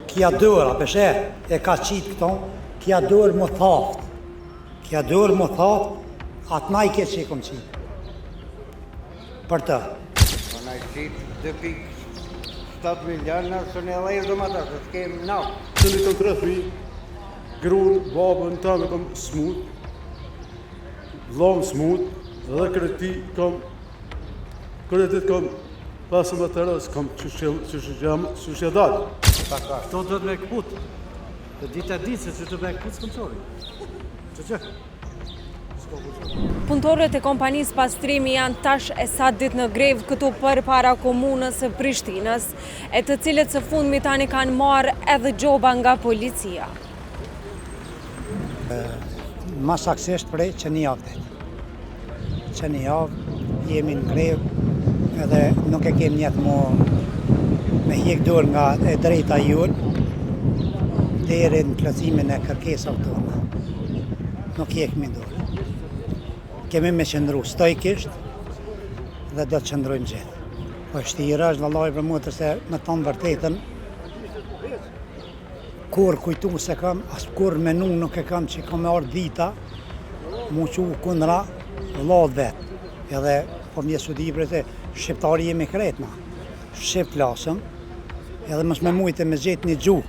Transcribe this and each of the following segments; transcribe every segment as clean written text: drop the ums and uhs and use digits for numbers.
Kja dërë, apeshe, e ka qitë këto, kja dërë më thaft. Kja dërë më thaft, atë na I ke që I kom qitë. Për të. Në I qitë 2,7 miliona, së në edhe I dhëmë ata, se s'kemë naftë. Që në kom 3 fri, grunë, babën, ta me kom smut, vlomë smut, dhe kretit kom 15 tërë, s'kom që shë dalë. Këto duhet me këput. Dhe ditë e ditë se që të me këput s'këm qori. Që? Punëtorët e kompanisë pastrimi janë tash e sa ditë në grevë këtu përpara komunës së Prishtinës, e të cilët së fundmi tani kanë marrë edhe gjoba nga policia. Ma saksisht prej që një javë. Që një javë jemi në grevë edhe nuk e kem njetë me hjek dorë nga e drejta jonë deri në plotësimin e kërkesave tona. Nuk hjekmi dorë. Kemi me qëndru stojkisht dhe do të qëndrujmë gjithë. Po shtira është vallaj për mua se me thonë vërtetën, kur kujtu se kam, as kur menu nuk e kam që kam e orë dita, mu që kundra vëllat vetë. Edhe po mje sudibri se shqiptari jemi kretna. Shqip lasëm, edhe mos me mujtë me gjetë një gjuhë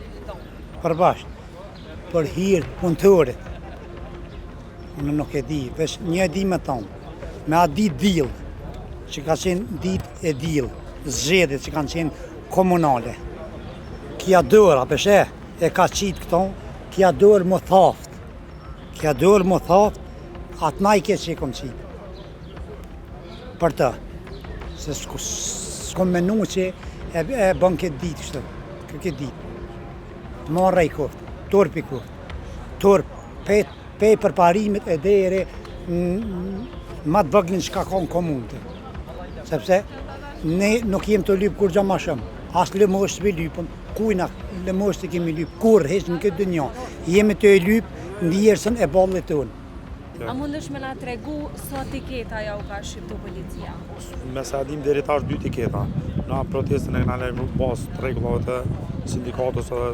përbashkë, për hirë punëtorit. Unë nuk e di, veç një e di me tonë, me atë ditë dilë, që ka qenë ditë e dilë, zgjedhjet që kanë qenë komunale. Kja dërë, apeshe, e ka qitë këto, kja dërë më thaft. Kja dërë më thaft, atë na I ke që I kom qitë. Për të, se s'kom menu që e bën këtë ditë kështë, këtë ditë. Marra I koftë, torp I koftë, torp, pe përparimit e deri ma të vëglin që ka konë komunëte. Sepse ne nuk jem të lypë kur gja ma shumë, asë lëmosh s've lypëm, kujna lëmosh të kemi lypë, kur heq në këtë dënja, jemi të lypë në djersën e ballit tonë. A mundesh me na tregu sa tiketa ja u ka shqiptu policia? Me sa dim deri tash 2 tiketa. Na protestën e kanë lajmëruar pas rregullave të sindikatës edhe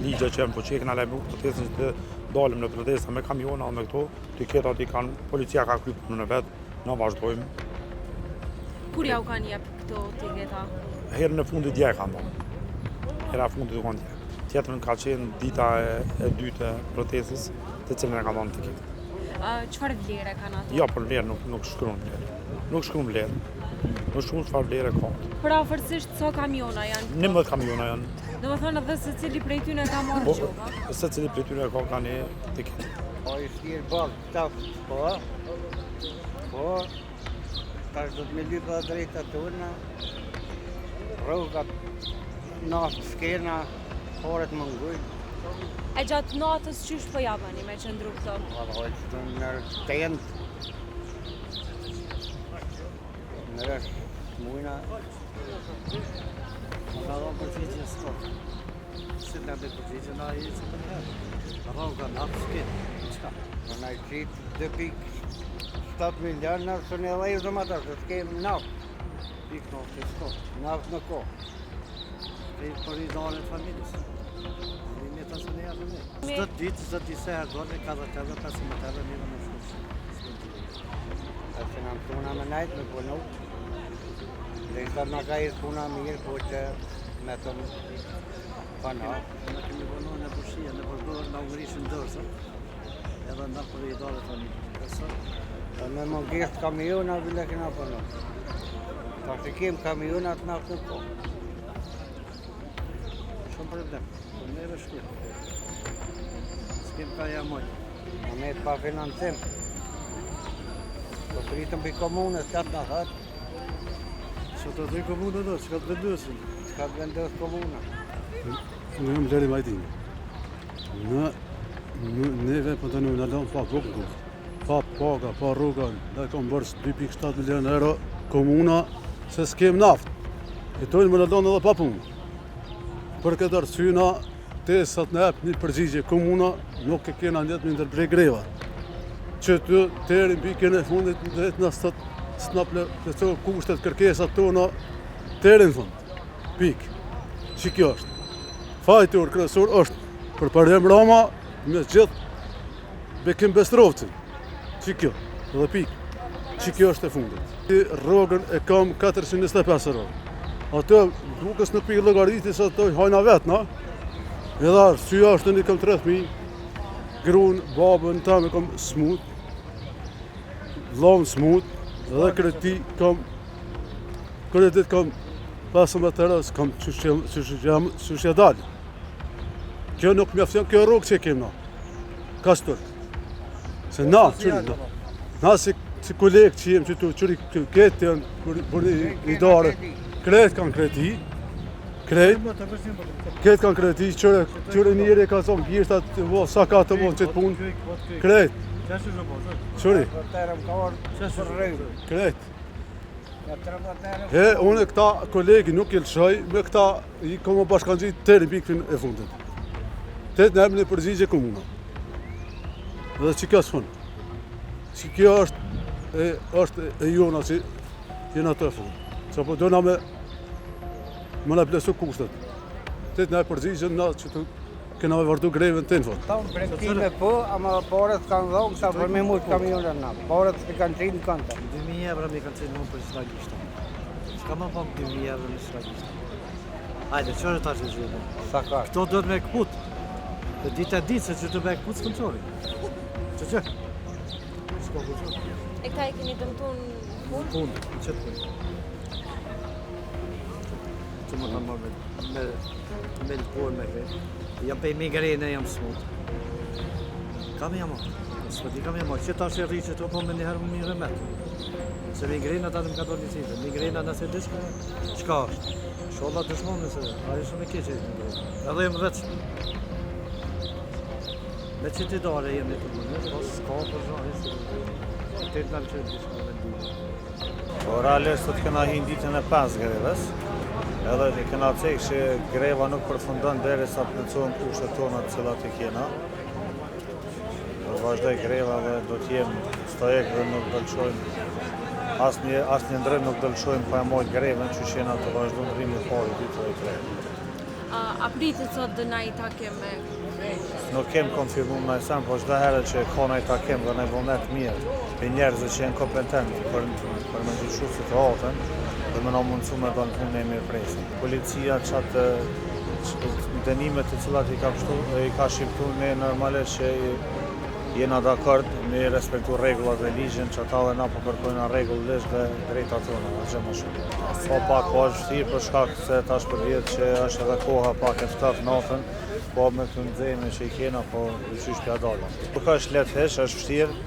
ligje që janë po që kanë lajmëruar protestën të dalim në protesta me kamiona me këto tiketat I kanë policia ka kryer punën e vet, na vazhdojmë. Kur ja u kanë jep këto tiketa? Herën e fundit dje kanë dhënë. Hera e fundit u kanë dhënë. Tjetrën ka qenë dita e dytë e protestës, të cilën e kanë dhënë tiketë. Çfarë vlere kanë ato? Jo, për vlerë nuk shkruan vlerë. Nuk shkruan vlerë. Nuk shkruan çfarë vlerë ka. Për afërsisht sa kamiona janë? 19 kamiona janë. Domethënë edhe secili prej tyre ka marrë gjoba. Secili prej tyre ka kanë tiketë. Po I shtirë balë, taftë, po, tash do të me lypë dhe drejta tona, rrugat, naftë skena, horet më ngujnë. E gjatë natës qysh po japani me qëndru këto? Vallaj që të në tent, në rështë mujna. Ka dhonë përgjigje s'kot. Si të në përgjigje na I që të njërë. Rroga, naftë, s'kenë, qka? Në I qitë 2,7 miliona, së në edhe I dhëmë ata, se s'kemë naftë. Pikë naftë, s'kot. Naftë në kohë. Për I dalë të familjës. Çdo ditë se herë dole, ka dhe 15 herë mirë në shkullë. Se në puna me najtë me punu, dhe I thërë në ka I puna mirë, po që me të më pana. Në kemi punu në përshia, në përdojë në ungërishën dërësë, edhe në për I dalë të familjës. Dhe me më ngestë kamiona, vile këna punu. Ta që kemë kamionat naftë në kohë. Shumë problem. Neve shkirë. S'kem ka jamoj. Në me të pa financim. Po pritëm për komunës, qatë në hëtë. Që të dhej komunë dhe, që ka të vendësin? Që ka të vendës komuna. Në jam lëri majtimi. Neve për të në lënë pa kokë, pa paka, pa rruga, dhe kom bërës 2,7 milion euro komuna, se s'kem naftë. Jetojnë më lënë edhe pa punë. Për këtë arsyna, tesat në epë një përgjigje komuna, nuk e kena njëtë me ndërbrej greva. Që të terin pikën e fundit në dhejtë në s'na plëcohë kushtet kërkesat tona, terin fund. Pikë. Që kjo është. fajtor kryesor është për parim Rama me gjithë Bekim Bestrovcin. Që kjo, dhe pikë. Që kjo është e fundit. Rrogën e kam 425 euro. Atë dukës në pikë llogaritë sa të hajna vetë, na? Edhe arsyeja është në kam 30.000, gruan, babën tam e kam smut, vllahun smut, dhe kredit kam 15 euro, kam çuçi dal. Kjo nuk mjafton, kjo rrugë që kemë na. Kastor. Se na, si kolegë që jem që të qëri këtë janë për i dare, kretë kanë kreti, këtë kanë kreti, qëre njëri ka thonë gjishtat, sa ka të vonë që të punë, kretë, qëri, kretë. E, unë këta kolegi nuk i lëshoj, me këta i komo bashkan gjitë të në pikën e fundit. Të në emë në përzigje komuna. Dhe që kjo së fundë. Që kjo është e jona që jena të e fundë. Që po dojna me në plesu kushtet. Të në e përzigje na që të kena me vërdu grevën të në fundë. Ta unë brektime po, ama porët kanë dhonë, sa për me mujtë kamionën na. Porët që kanë qinë kënta. 2.000 euro mi kanë qenë më për shlagishta. Shka më pak 2.000 euro në shlagishta. Hajde, qërë ta që gjithë? Sa ka? Këto dojnë me këput. Dhe ditë e ditë se që të me këput s'këm qori. Që? S'ko këput. E këta i keni dëmtun punë? Punë, në qëtë punë. Që më kanë marrë me lëpor me këtë. Jam pe migrene, jam smut. Kam jam marrë. S'pëti kam jam marrë. Që ta shërri që të po me njëherë më mirë remet. Se migrena ta në më ka do njësitë. Migrena nëse dishka, qka është? Sholla dëshmonë nëse, ajo shumë e keqe. Edhe jem veçme. Me që ti dare jemi të mënë, pas s'ka për zhajë, të të nga që të shka vendimë. Realisht të këna hinë ditën e 5 greves, edhe të këna cekë që greva nuk përfundon deri sa të plëcohen kushtet tona të cilat i kena. Do vazhdoj greva dhe do t'jem stojek dhe nuk do lëshojmë, asë një ndrym nuk do lëshojmë pa e mojt greven që jena të vazhdojmë rrimi pari 2-3. A pritit sot dhe na i takim me? Nuk kem konfirmu me sen, po çdo herë që ka në i takim dhe në vullnet mirë për njerëzve që jenë kompetentë për me gjyshu si të atën dhe me në mundësu me do në punë e mirë presin. Policia qatë dënimet të cilat i ka shqiptu me normalisht që jena dakord me respektu regullat dhe ligjën që ata dhe na po kërkojnë regullisht dhe drejta tona, dhe gjë më shumë. Po pak po është vështirë për shkak se tash për vjetë që është edhe koha pak e ftaf natën, po me të nëzeme që i kena, po i qysh pja dalë. Nuk është letë hesh, është vështirë,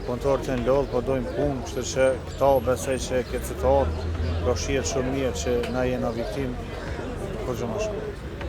kontorët e në lodhë, po dojmë punë, kështë që këta besej që këtë situatë, përshirë shumë mirë që na jena viktim, për gjë më shumë.